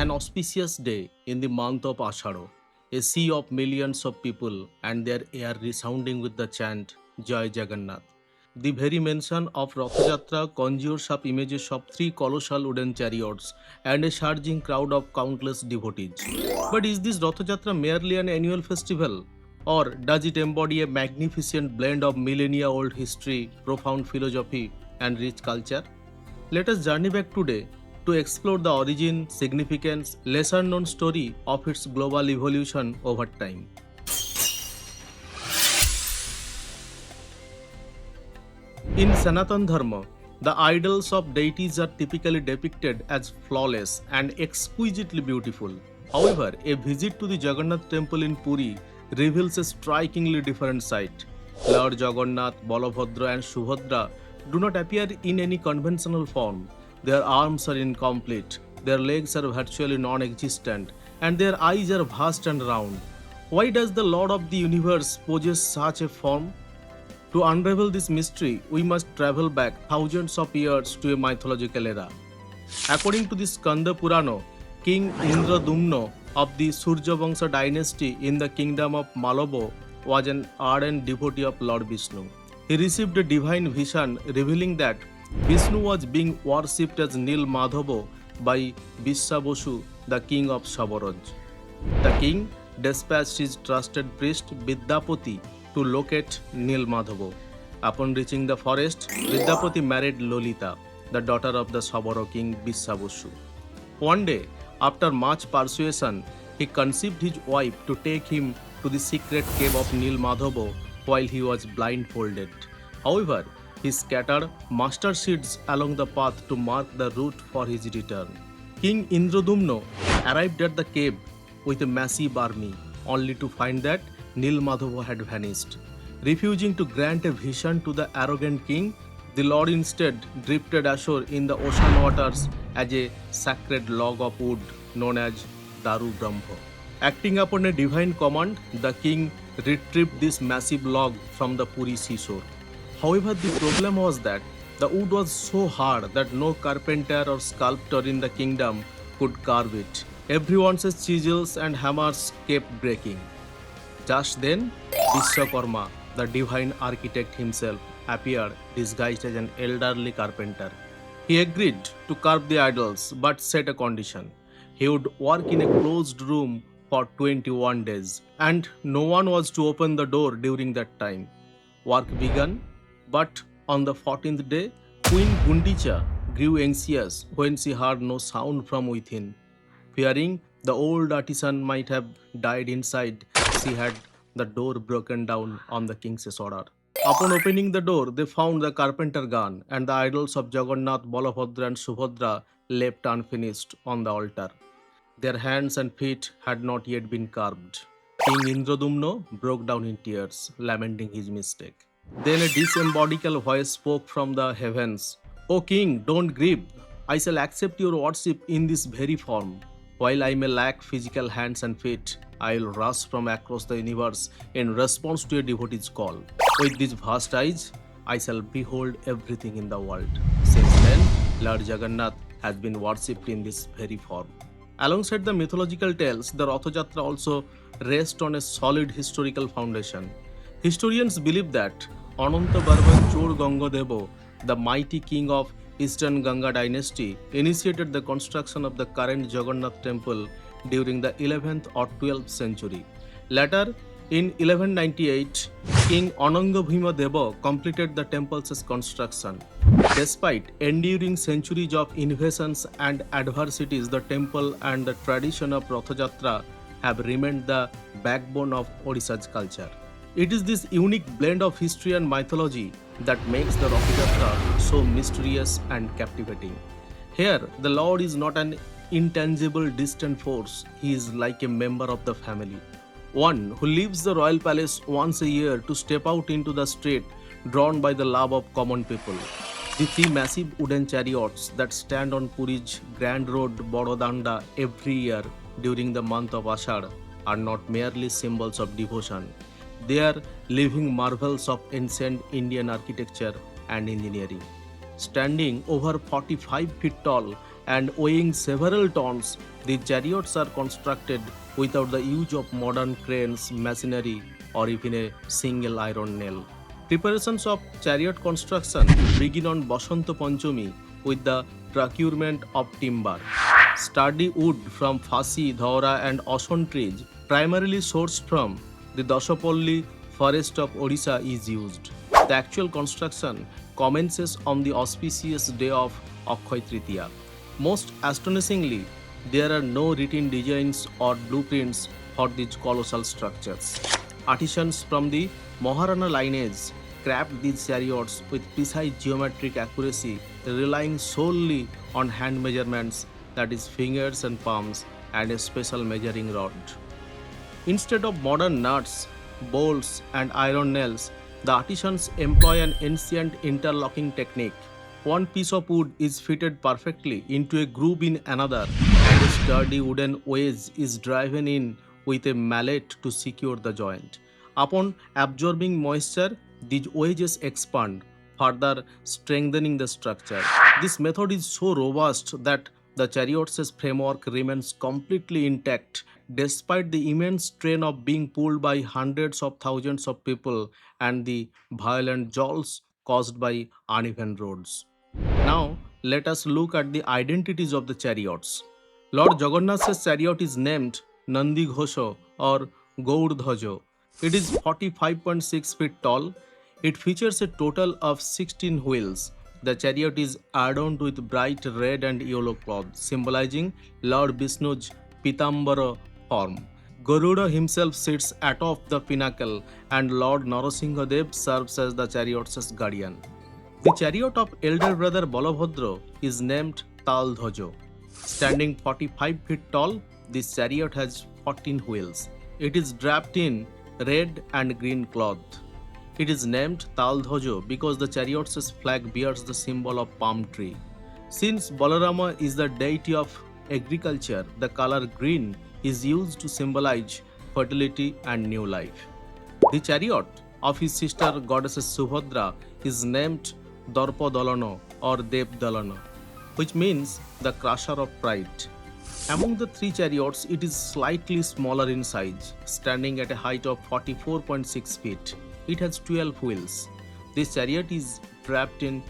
An auspicious day in the month of Asharh, a sea of millions of people and their air resounding with the chant Jai Jagannath. The very mention of Ratha Yatra conjures up images of three colossal wooden chariots and a surging crowd of countless devotees. But is this Ratha Yatra merely an annual festival? Or does it embody a magnificent blend of millennia old history, profound philosophy, and rich culture? Let us journey back today to explore the origin, significance, lesser known story of its global evolution over time. In Sanatan Dharma, the idols of deities are typically depicted as flawless and exquisitely beautiful. However, a visit to the Jagannath temple in Puri reveals a strikingly different sight. Lord Jagannath, Balabhadra, and Subhadra do not appear in any conventional form. Their arms are incomplete, their legs are virtually non existent, and their eyes are vast and round. Why does the Lord of the universe possess such a form? To unravel this mystery, we must travel back thousands of years to a mythological era. According to the Skanda Purana, King Indradumna of the Surjavamsa dynasty in the kingdom of Malava was an ardent devotee of Lord Vishnu. He received a divine vision revealing that Vishnu was being worshipped as Nil Madhava by Visvabasu, the king of Savaraj. The king dispatched his trusted priest Vidyapati to locate Nil Madhava. Upon reaching the forest, Vidyapati married Lolita, the daughter of the Savara king Visvabasu. One day, after much persuasion, he conceived his wife to take him to the secret cave of Nil Madhava while he was blindfolded. However, he scattered mustard seeds along the path to mark the route for his return. King Indradumna arrived at the cave with a massive army, only to find that Nil Madhava had vanished. Refusing to grant a vision to the arrogant king, the Lord instead drifted ashore in the ocean waters as a sacred log of wood known as Daru Brahma. Acting upon a divine command, the king retrieved this massive log from the Puri seashore. However, the problem was that the wood was so hard that no carpenter or sculptor in the kingdom could carve it. Everyone's chisels and hammers kept breaking. Just then, Vishwakarma, the divine architect himself, appeared disguised as an elderly carpenter. He agreed to carve the idols but set a condition. He would work in a closed room for 21 days, and no one was to open the door during that time. Work began, but on the 14th day, Queen Gundicha grew anxious when she heard no sound from within. Fearing the old artisan might have died inside, she had the door broken down on the king's order. Upon opening the door, they found the carpenter gone and the idols of Jagannath, Balabhadra, and Subhadra left unfinished on the altar. Their hands and feet had not yet been carved. King Indradumna broke down in tears, lamenting his mistake. Then a disembodical voice spoke from the heavens. O king, don't grieve. I shall accept your worship in this very form. While I may lack physical hands and feet, I will rush from across the universe in response to a devotee's call. With these vast eyes, I shall behold everything in the world. Since then, Lord Jagannath has been worshipped in this very form. Alongside the mythological tales, the Ratha Yatra also rests on a solid historical foundation. Historians believe that Ananta Barman Chor Gangadeva, the mighty king of Eastern Ganga dynasty, initiated the construction of the current Jagannath temple during the 11th or 12th century. Later, in 1198, King Ananga Bhima Deva completed the temple's construction. Despite enduring centuries of invasions and adversities, the temple and the tradition of Ratha Yatra have remained the backbone of Odisha's culture. It is this unique blend of history and mythology that makes the Ratha Yatra so mysterious and captivating. Here, the Lord is not an intangible, distant force, he is like a member of the family. One who leaves the royal palace once a year to step out into the street, drawn by the love of common people. The three massive wooden chariots that stand on Puri's Grand Road Borodanda every year during the month of Asharh are not merely symbols of devotion. They are living marvels of ancient Indian architecture and engineering. Standing over 45 feet tall, and weighing several tons, the chariots are constructed without the use of modern cranes, machinery, or even a single iron nail. Preparations of chariot construction begin on Basanta Panchami with the procurement of timber. Sturdy wood from Phasi, Dhaura, and Oshon trees, primarily sourced from the Dashapalli forest of Odisha, is used. The actual construction commences on the auspicious day of Akshaya Tritiya. Most astonishingly, there are no written designs or blueprints for these colossal structures. Artisans from the Maharana lineage craft these chariots with precise geometric accuracy, relying solely on hand measurements, that is, fingers and palms, and a special measuring rod. Instead of modern nuts, bolts, and iron nails, the artisans employ an ancient interlocking technique. One piece of wood is fitted perfectly into a groove in another, and a sturdy wooden wedge is driven in with a mallet to secure the joint. Upon absorbing moisture, these wedges expand, further strengthening the structure. This method is so robust that the chariot's framework remains completely intact despite the immense strain of being pulled by hundreds of thousands of people and the violent jolts caused by uneven roads. Now, let us look at the identities of the chariots. Lord Jagannath's chariot is named Nandi Ghosha or Gaurdhajo. It is 45.6 feet tall. It features a total of 16 wheels. The chariot is adorned with bright red and yellow cloth, symbolizing Lord Vishnu's Pitambara form. Garuda himself sits atop the pinnacle, and Lord Narasimhadev serves as the chariot's guardian. The chariot of elder brother Balabhadra is named Taldhajo. Standing 45 feet tall, this chariot has 14 wheels. It is draped in red and green cloth. It is named Taldhajo because the chariot's flag bears the symbol of palm tree. Since Balarama is the deity of agriculture, the color green is used to symbolize fertility and new life. The chariot of his sister goddess Subhadra is named Darpadalana or Devdalana, which means the crusher of pride. Among the three chariots, it is slightly smaller in size, standing at a height of 44.6 feet. It has 12 wheels. This chariot is wrapped in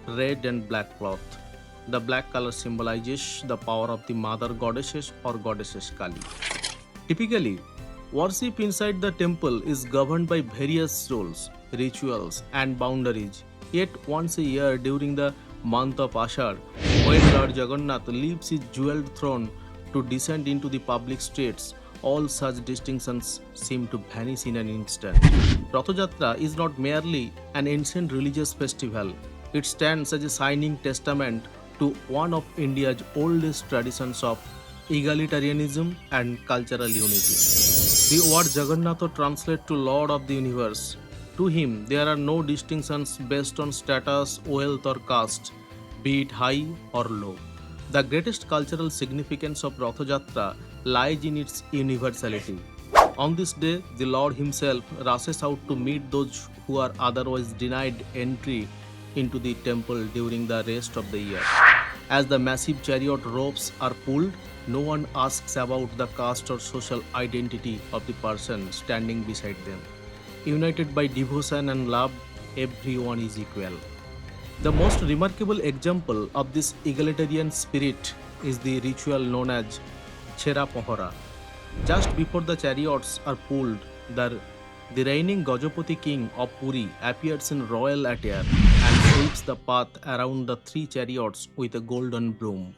red and black cloth. The black color symbolizes the power of the mother goddesses or goddesses Kali. Typically, worship inside the temple is governed by various rules, rituals, and boundaries. Yet, once a year during the month of Asharh, when Lord Jagannath leaves his jeweled throne to descend into the public streets, all such distinctions seem to vanish in an instant. Ratha Yatra is not merely an ancient religious festival, it stands as a shining testament to one of India's oldest traditions of egalitarianism and cultural unity. The word Jagannath translates to Lord of the Universe. To him, there are no distinctions based on status, wealth, or caste, be it high or low. The greatest cultural significance of Ratha Yatra lies in its universality. On this day, the Lord himself rushes out to meet those who are otherwise denied entry into the temple during the rest of the year. As the massive chariot ropes are pulled, no one asks about the caste or social identity of the person standing beside them. United by devotion and love, everyone is equal. The most remarkable example of this egalitarian spirit is the ritual known as Chera Pohara. Just before the chariots are pulled, the reigning Gajapati king of Puri appears in royal attire and sweeps the path around the three chariots with a golden broom.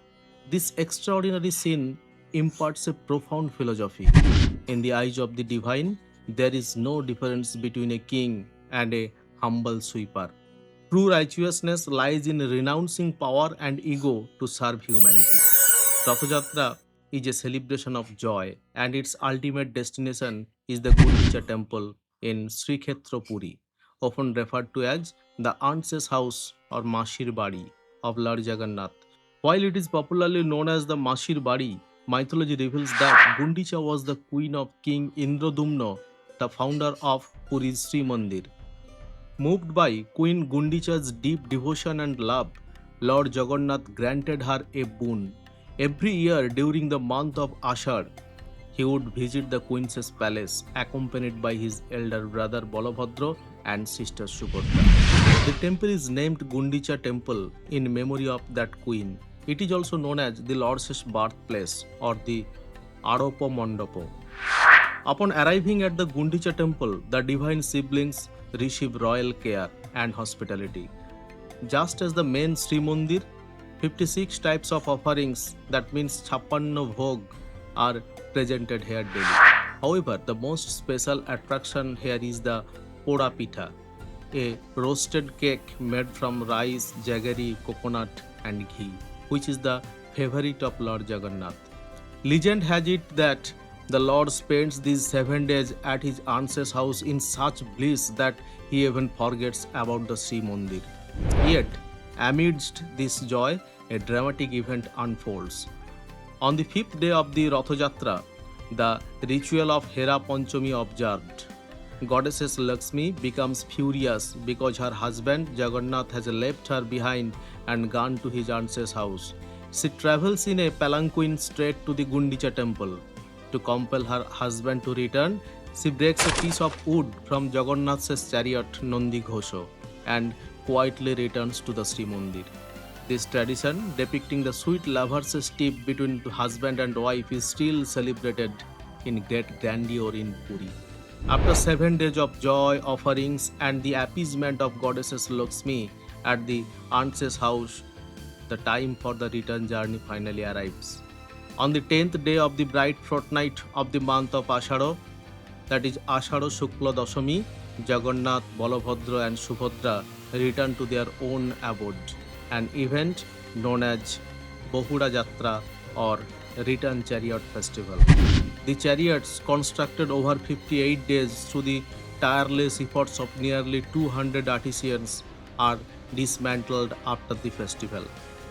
This extraordinary scene imparts a profound philosophy. In the eyes of the divine, there is no difference between a king and a humble sweeper. True righteousness lies in renouncing power and ego to serve humanity. Ratha Yatra is a celebration of joy, and its ultimate destination is the Gundicha temple in Srikhetra Puri, often referred to as the Aunt's house or Mashir Badi of Lord Jagannath. While it is popularly known as the Mashir Badi, mythology reveals that Gundicha was the queen of King Indradumna, the founder of Puri's Sri Mandir. Moved by Queen Gundicha's deep devotion and love, Lord Jagannath granted her a boon. Every year during the month of Asharh, he would visit the queen's palace accompanied by his elder brother Balabhadra and sister Subhadra. The temple is named Gundicha Temple in memory of that queen. It is also known as the Lord's birthplace or the Aropa Mandapo. Upon arriving at the Gundicha temple, the divine siblings receive royal care and hospitality. Just as the main Sri Mandir, 56 types of offerings, that means 56 bhog, are presented here daily. However, the most special attraction here is the Pora Pitha, a roasted cake made from rice, jaggery, coconut, and ghee, which is the favorite of Lord Jagannath. Legend has it that the Lord spends these 7 days at his aunt's house in such bliss that he even forgets about the Sri Mandir. Yet, amidst this joy, a dramatic event unfolds. On the 5th day of the Ratha Yatra, the ritual of Hera Panchami observed. Goddess Lakshmi becomes furious because her husband Jagannath has left her behind and gone to his aunt's house. She travels in a palanquin straight to the Gundicha temple. To compel her husband to return, she breaks a piece of wood from Jagannath's chariot Nandi Ghosho and quietly returns to the Sri Mandir. This tradition, depicting the sweet lovers' step between husband and wife, is still celebrated in great grandeur in Puri. After 7 days of joy, offerings, and the appeasement of Goddess Lakshmi at the aunt's house, the time for the return journey finally arrives. On the 10th day of the bright fortnight of the month of Asharh, that is Asharh Shukla Dashami, Jagannath, Balabhadra, and Subhadra return to their own abode, an event known as Bahura Yatra or Return Chariot Festival. The chariots, constructed over 58 days through the tireless efforts of nearly 200 artisans, are dismantled after the festival.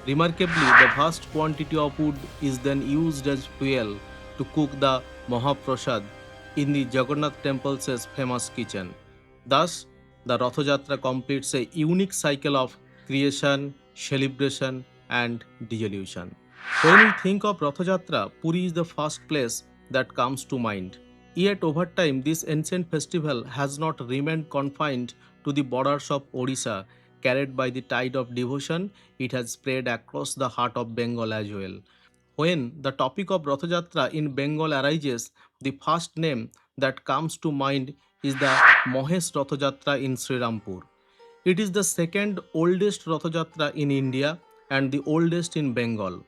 Remarkably, the vast quantity of wood is then used as fuel to cook the Mahaprasad in the Jagannath temple's famous kitchen. Thus, the Ratha Yatra completes a unique cycle of creation, celebration, and dissolution. When we think of Ratha Yatra, Puri is the first place that comes to mind. Yet over time, this ancient festival has not remained confined to the borders of Odisha. Carried by the tide of devotion, it has spread across the heart of Bengal as well. When the topic of Ratha Yatra in Bengal arises, the first name that comes to mind is the Mohesh Ratha Yatra in Srirampur. It is the second oldest Ratha Yatra in India and the oldest in Bengal.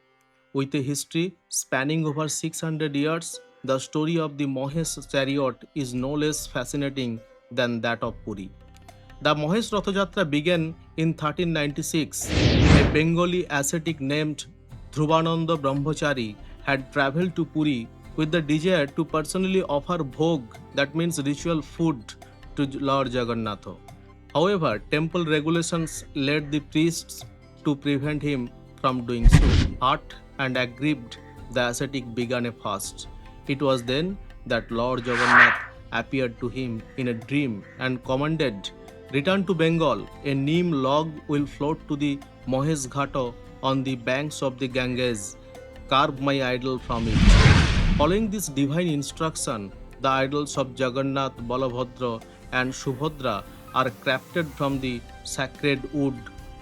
With a history spanning over 600 years, the story of the Mohesh chariot is no less fascinating than that of Puri. The Mohesh Ratha Yatra began in 1396. A Bengali ascetic named Dhruvananda Brahmachari had travelled to Puri with the desire to personally offer bhog, that means ritual food, to Lord Jagannath. However, temple regulations led the priests to prevent him from doing so. Hurt and aggrieved, the ascetic began a fast. It was then that Lord Jagannath appeared to him in a dream and commanded, "Return to Bengal, a neem log will float to the Mohesh Ghato on the banks of the Ganges. Carve my idol from it." Following this divine instruction, the idols of Jagannath, Balabhadra, and Subhadra are crafted from the sacred wood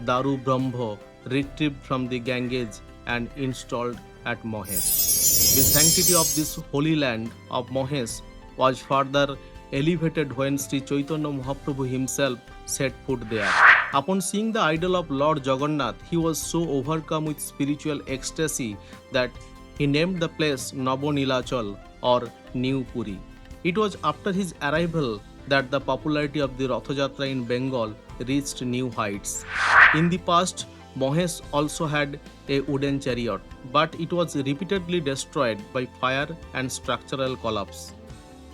Daru Brahmo, retrieved from the Ganges and installed at Mohesh. The sanctity of this holy land of Mohesh was further elevated when Sri Chaitanya Mahaprabhu himself set foot there. Upon seeing the idol of Lord Jagannath, he was so overcome with spiritual ecstasy that he named the place Nabonilachal or New Puri. It was after his arrival that the popularity of the Ratha Yatra in Bengal reached new heights. In the past, Mohesh also had a wooden chariot, but it was repeatedly destroyed by fire and structural collapse.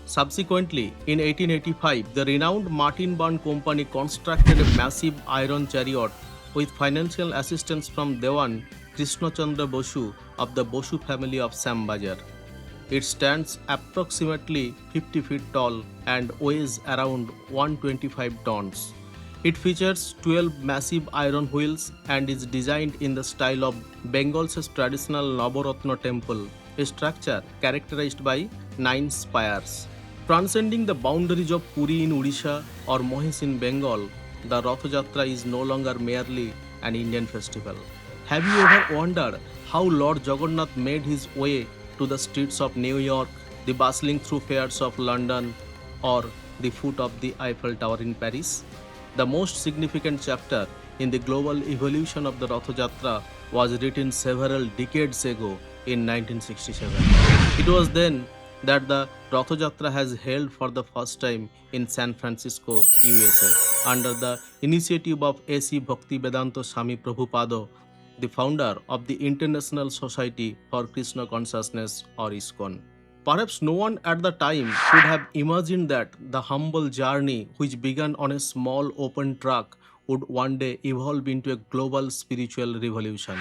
Subsequently, in 1885, the renowned Martin Band Company constructed a massive iron chariot with financial assistance from Dewan Krishna Chandra Bosu of the Bosu family of Sambajar. It stands approximately 50 feet tall and weighs around 125 tons. It features 12 massive iron wheels and is designed in the style of Bengal's traditional Navaratna temple, a structure characterized by 9 spires. Transcending the boundaries of Puri in Odisha or Mohesh in Bengal, the Ratha Yatra is no longer merely an Indian festival. Have you ever wondered how Lord Jagannath made his way to the streets of New York, the bustling thoroughfares of London, or the foot of the Eiffel Tower in Paris? The most significant chapter in the global evolution of the Ratha Yatra was written several decades ago in 1967. It was then that the Ratha Yatra has held for the first time in San Francisco, USA, under the initiative of A.C. Bhaktivedanta Swami Prabhupada, the founder of the International Society for Krishna Consciousness or ISKCON. Perhaps no one at the time could have imagined that the humble journey, which began on a small open truck, would one day evolve into a global spiritual revolution.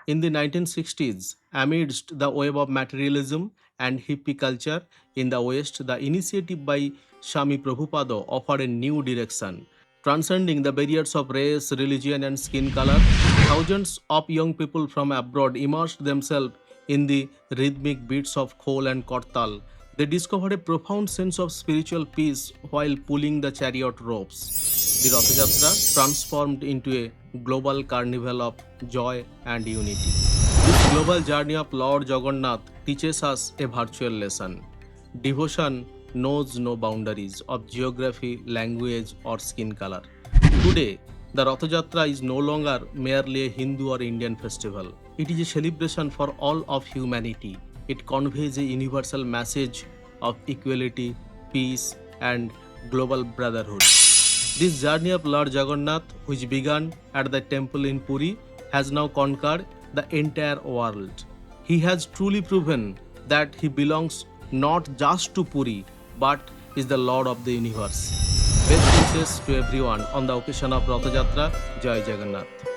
In the 1960s, amidst the wave of materialism and hippie culture in the West, the initiative by Swami Prabhupada offered a new direction. Transcending the barriers of race, religion, and skin color, thousands of young people from abroad immersed themselves in the rhythmic beats of khol and kortal. They discovered a profound sense of spiritual peace while pulling the chariot ropes. The Ratha Yatra transformed into a global carnival of joy and unity. This global journey of Lord Jagannath teaches us a virtual lesson. Devotion knows no boundaries of geography, language, or skin color. Today, the Ratha Yatra is no longer merely a Hindu or Indian festival. It is a celebration for all of humanity. It conveys a universal message of equality, peace, and global brotherhood. This journey of Lord Jagannath, which began at the temple in Puri, has now conquered the entire world. He has truly proven that he belongs not just to Puri, but is the Lord of the universe. Best wishes to everyone on the occasion of Ratha Yatra. Jai Jagannath.